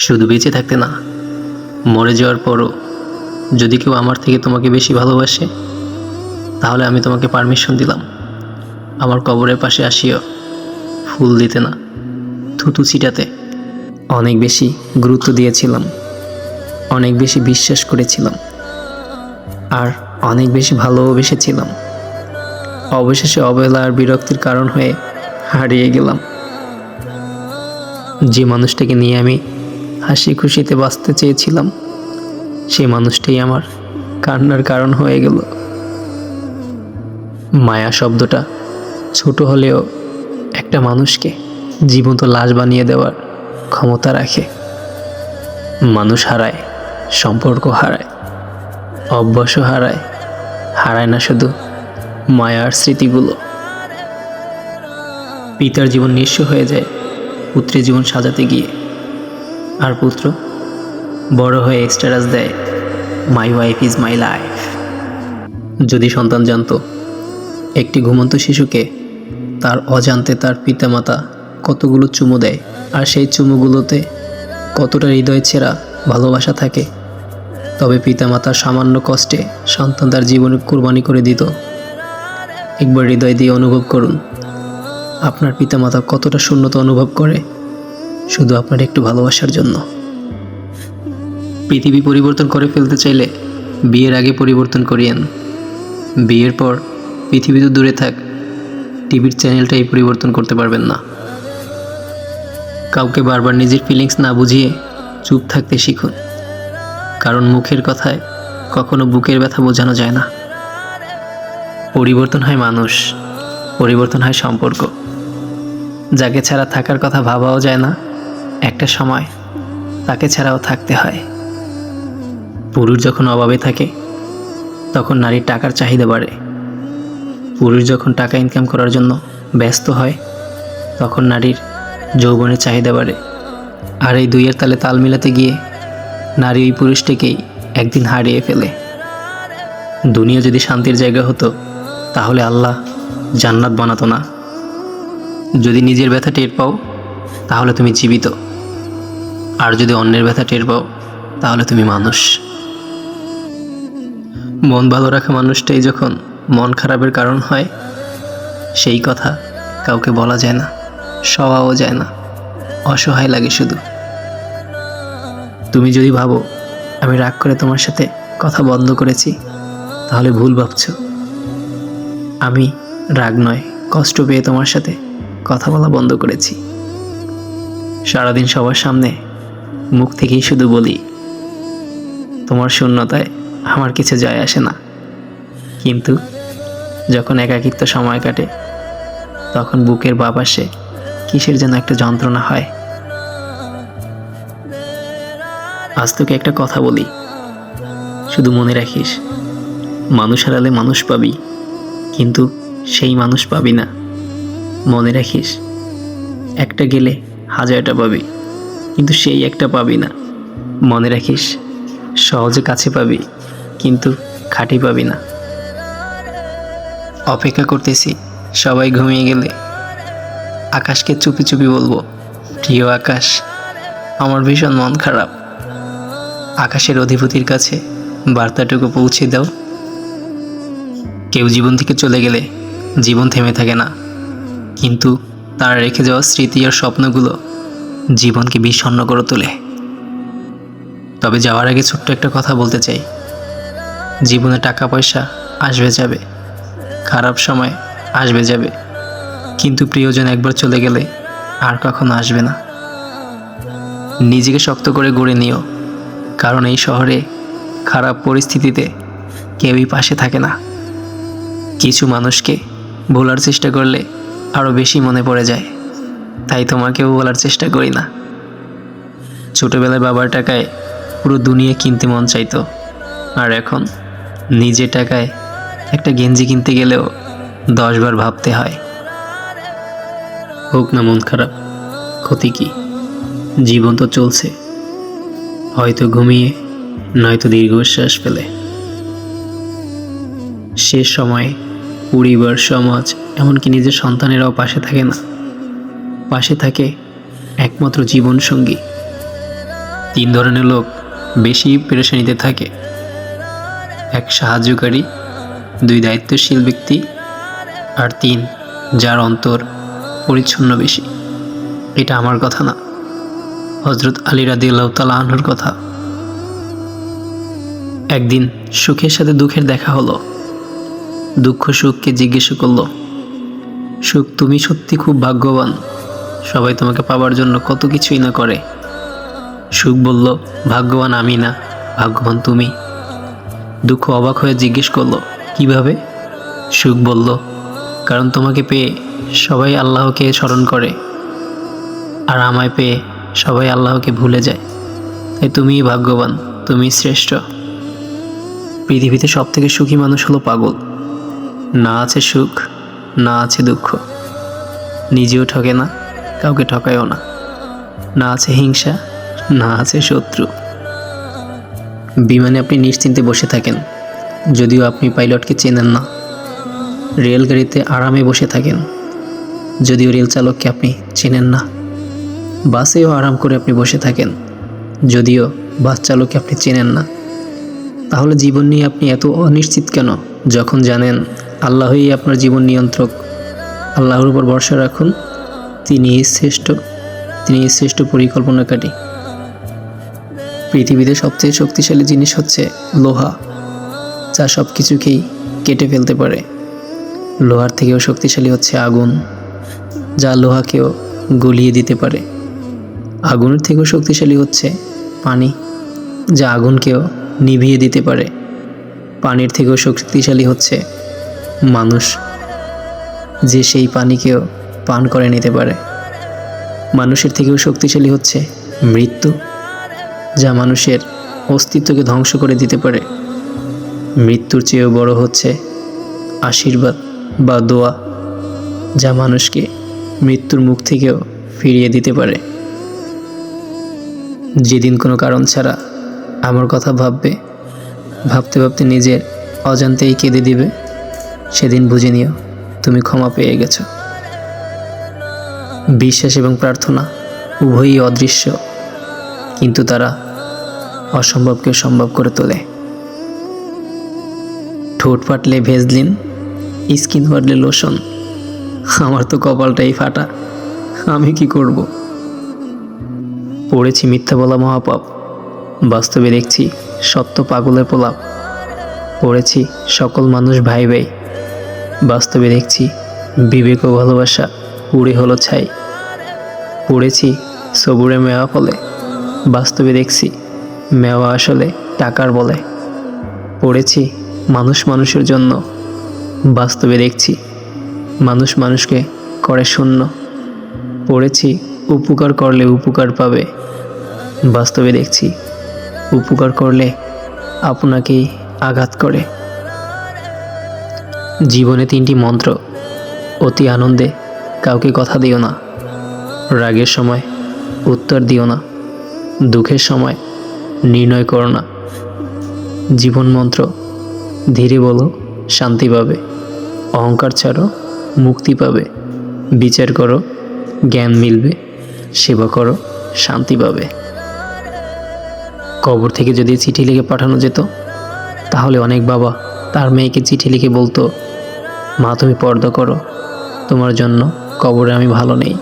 শুধু বেঁচে থাকতে না, মরে যাওয়ার পরও যদি কেউ আমার থেকে তোমাকে বেশি ভালোবাসে, তাহলে আমি তোমাকে পারমিশন দিলাম আমার কবরের পাশে আসিও, ফুল দিতে না, থুতু ছিটাতে। অনেক বেশি গুরুত্ব দিয়েছিলাম, অনেক বেশি বিশ্বাস করেছিলাম, আর অনেক বেশি ভালোবেসেছিলাম। অবশেষে অবহেলা আর বিরক্তির কারণ হয়ে হারিয়ে গেলাম। যে মানুষটাকে নিয়ে আমি হাসি খুশিতে বাঁচতে চেয়েছিলাম, সেই মানুষটাই আমার কান্নার কারণ হয়ে গেল। মায়া শব্দটা ছোট হলেও একটা মানুষকে জীবন্ত লাশ বানিয়ে দেওয়ার ক্ষমতা রাখে। মানুষ হারায়, সম্পর্ক হারায়, অভ্যাস হারায়, হারায় না শুধু মায়ার স্মৃতিগুলো। পিতার জীবন নিঃস্ব হয়ে যায় পুত্রের জীবন সাজাতে গিয়ে, আর পুত্র বড় হয়ে স্ট্যাটাস দেয়, my wife is my life. যদি সন্তান জানতো একটি ঘুমন্ত শিশুকে তার অজান্তে তার পিতামাতা কতগুলো চুমু দেয়, আর সেই চুমুগুলোতে কতটা হৃদয় ছেঁড়া ভালোবাসা থাকে, তবে পিতামাতার সামান্য কষ্টে সন্তান তার জীবনে কুরবানি করে দিত। একবার হৃদয় দিয়ে অনুভব করুন, আপনার পিতামাতা কতটা শূন্যতা অনুভব করে শুধু আপনার একটু ভালোবাসার জন্য। পৃথিবী পরিবর্তন করে ফেলতে চাইলে বিয়ের আগে পরিবর্তন করিয়েন। বিয়ের পর পৃথিবী তো দূরে থাক, টিভির চ্যানেলটাই পরিবর্তন করতে পারবেন না। কাউকে বারবার নিজের ফিলিংস না বুঝিয়ে চুপ থাকতে শিখুন, কারণ মুখের কথায় কখনো বুকের ব্যথা বোঝানো যায় না। পরিবর্তন হয় মানুষ, পরিবর্তন হয় সম্পর্ক। যাকে ছাড়া থাকার কথা ভাবাও যায় না, একটা সময় তাকে ছাড়াও থাকতে হয়। পুরুষ যখন অভাবে থাকে তখন নারীর টাকার চাহিদা বাড়ে। পুরুষ যখন টাকা ইনকাম করার জন্য ব্যস্ত হয় তখন নারীর যৌবনের চাহিদা বাড়ে। আর এই দুইয়ের তালে তাল মিলাতে গিয়ে নারী ওই পুরুষটাকেই একদিন হারিয়ে ফেলে। দুনিয়া যদি শান্তির জায়গা হতো তাহলে আল্লাহ জান্নাত বানাতো না। যদি নিজের ব্যথা টের পাও তাহলে তুমি জীবিত, আর যদি অন্যের ব্যথা টের পাও তাহলে তুমি মানুষ। মন ভালো রাখা মানুষটাই যখন মন খারাপের কারণ হয়, সেই কথা কাউকে বলা যায় না, সওয়াও যায় না, অসহায় লাগে শুধু। তুমি যদি ভাবো আমি রাগ করে তোমার সাথে কথা বন্ধ করেছি, তাহলে ভুল ভাবছো। আমি রাগ নয়, কষ্ট পেয়ে তোমার সাথে কথা বলা বন্ধ করেছি। সারাদিন সবার সামনে মুখ থেকেই শুধু বলি, তোমার শূন্যতায় আমার কিছু যায় আসে না, কিন্তু যখন একাকিত্ব সময় কাটে তখন বুকের বাঁ পাশে কিসের যেন একটা যন্ত্রণা হয়। আজ তোকে একটা কথা বলি, শুধু মনে রাখিস, মানুষ হারালে মানুষ পাবি, কিন্তু সেই মানুষ পাবি না। মনে রাখিস, একটা গেলে হাজারটা পাবি, কিন্তু সেই একটা পাবি না। মনে রাখিস, সহজে কাছে পাবি, কিন্তু খাঁটি পাবি না। অপেক্ষা করতেছি সবাই ঘুমিয়ে গেলে আকাশকে চুপি চুপি বলবো, প্রিয় আকাশ, আমার ভীষণ মন খারাপ। আকাশের অধিপতির কাছে বার্তাটুকু পৌঁছে দাও। কেউ জীবন থেকে চলে গেলে জীবন থেমে থাকে না, কিন্তু তার রেখে যাওয়া স্মৃতি আর স্বপ্নগুলো জীবনকে বিষণ্ণ করে তোলে। তবে যাওয়ার আগে ছোট্ট একটা কথা বলতে চাই, জীবনে টাকা পয়সা আসবে যাবে, খারাপ সময় আসবে যাবে, কিন্তু প্রিয়জন একবার চলে গেলে আর কখনো আসবে না। নিজেকে শক্ত করে গড়ে নিও, কারণ এই শহরে খারাপ পরিস্থিতিতে কেউই পাশে থাকে না। কিছু মানুষকে ভোলার চেষ্টা করলে আরও বেশি মনে পড়ে যায়, তাই তোমাকেও বলার চেষ্টা করি না। ছোটোবেলায় বাবার টাকায় পুরো দুনিয়া কিনতে মন চাইতো, আর এখন নিজের টাকায় একটা গেঞ্জি কিনতে গেলেও 10 বার ভাবতে হয়। হোক না মন খারাপ, ক্ষতি কি? জীবন তো চলছে, হয়তো ঘুমিয়ে, নয়তো দীর্ঘশ্বাস ফেলে। শেষ সময়ে পরিবার, সমাজ, এমনকি নিজের সন্তানেরাও পাশে থাকে না। পাশে থাকে একমাত্র জীবনসঙ্গী। তিন ধরনের লোক বেশি পেরেশানিতে থাকে: এক, সাহায্যকারী; দুই, দায়িত্বশীল ব্যক্তি; আর তিন, যার অন্তর পরিচ্ছন্ন বেশি। এটা আমার কথা না, হযরত আলী রাদিয়াল্লাহু তাআলা আনহুর কথা। একদিন সুখের সাথে দুঃখের দেখা হলো। দুঃখ সুখকে জিজ্ঞেস করলো, সুখ, তুমি সত্যি খুব ভাগ্যবান, সবাই তোমাকে পাবার জন্য কত কিছুই না করে। সুখ বলল, ভাগ্যবান আমি না, ভাগ্যবান তুমি। দুঃখ অবাক হয়ে জিজ্ঞেস করলো, কিভাবে? সুখ বলল, কারণ তোমাকে পেয়ে সবাই আল্লাহকে স্মরণ করে, আর আমায় পেয়ে সবাই আল্লাহকে ভুলে যায়, তাই তুমিই ভাগ্যবান, তুমি শ্রেষ্ঠ। পৃথিবীতে সবথেকে সুখী মানুষ হলো পাগল। না আছে সুখ, না আছে দুঃখ, নিজেও ঠকে না, কাউকে ঠকায়ও না। না আছে হিংসা, না আছে শত্রু। বিমানে আপনি নিশ্চিন্তে বসে থাকেন, যদিও আপনি পাইলটকে চেনেন না। রেলগাড়িতে আরামে বসে থাকেন, যদিও রেল চালককে আপনি চেনেন না। বাসেও আরাম করে আপনি বসে থাকেন, যদিও বাস চালককে আপনি চেনেন না। তাহলে জীবন নিয়ে আপনি এত অনিশ্চিত কেন, যখন জানেন আল্লাহই আপনার জীবন নিয়ন্ত্রক? আল্লাহর উপর ভরসা রাখুন, তিনিই শ্রেষ্ঠ পরিকল্পনাকারী। পৃথিবীতে সবচেয়ে শক্তিশালী জিনিস হচ্ছে লোহা, যা সব কিছুকেই কেটে ফেলতে পারে। লোহার থেকেও শক্তিশালী হচ্ছে আগুন, যা লোহাকেও গলিয়ে দিতে পারে। আগুনের থেকেও শক্তিশালী হচ্ছে পানি, যা আগুনকেও নিভিয়ে দিতে পারে। পানির থেকেও শক্তিশালী হচ্ছে মানুষ, যে সেই পানিকেও পান করে নিতে পারে। মানুষের থেকেও শক্তিশালী হচ্ছে মৃত্যু, যা মানুষের অস্তিত্বকে ধ্বংস করে দিতে পারে। মৃত্যুর চেয়েও বড় হচ্ছে আশীর্বাদ বা দোয়া, যা মানুষকে মৃত্যুর মুখ থেকেও ফিরিয়ে দিতে পারে। যেদিন কোনো কারণ ছাড়া আমার কথা ভাববে, ভাবতে ভাবতে নিজের অজান্তেই কেঁদে দিবে, সেদিন বুঝে নিও তুমি ক্ষমা পেয়ে গেছো। বিশ্বাস এবং প্রার্থনা উভয়ই অদৃশ্য, কিন্তু তারা অসম্ভবকে সম্ভব করে তোলে। ঠোঁট ফাটলে ভেজলিন, স্কিন ফাটলে লোশন। আমার তো কপালটাই ফাটা, আমি কি করব? পড়েছি মিথ্যা বলা মহাপাপ, বাস্তবে দেখছি সত্য পাগলের প্রলাপ। পড়েছি সকল মানুষ ভাই ভাই, বাস্তবে দেখছি বিবেক ও ভালোবাসা পুড়ে হলো ছাই। পড়েছি সবুরে মেওয়া ফলে, বাস্তবে দেখছি মেওয়া আসলে টাকার বলে। পড়েছি মানুষ মানুষের জন্য, বাস্তবে দেখছি মানুষ মানুষকে করে শূন্য। পড়েছি উপকার করলে উপকার পাবে, বাস্তবে দেখছি উপকার করলে আপনাকেই আঘাত করে। জীবনে তিনটি মন্ত্র: অতি আনন্দে কাউকে কথা দিও না, রাগের সময় উত্তর দিও না, দুঃখের সময় নির্ণয় করো না। জীবন মন্ত্র: ধীরে বলো, শান্তি পাবে, অহংকার ছাড়ো, মুক্তি পাবে, বিচার করো, জ্ঞান মিলবে, সেবা করো, শান্তি পাবে। কবর থেকে যদি চিঠি লিখে পাঠানো যেত, তাহলে অনেক বাবা তার মেয়েকে চিঠি লিখে বলতো, মা তুমি পর্দা করো, তোমার জন্য কবরে আমি ভালো নেই।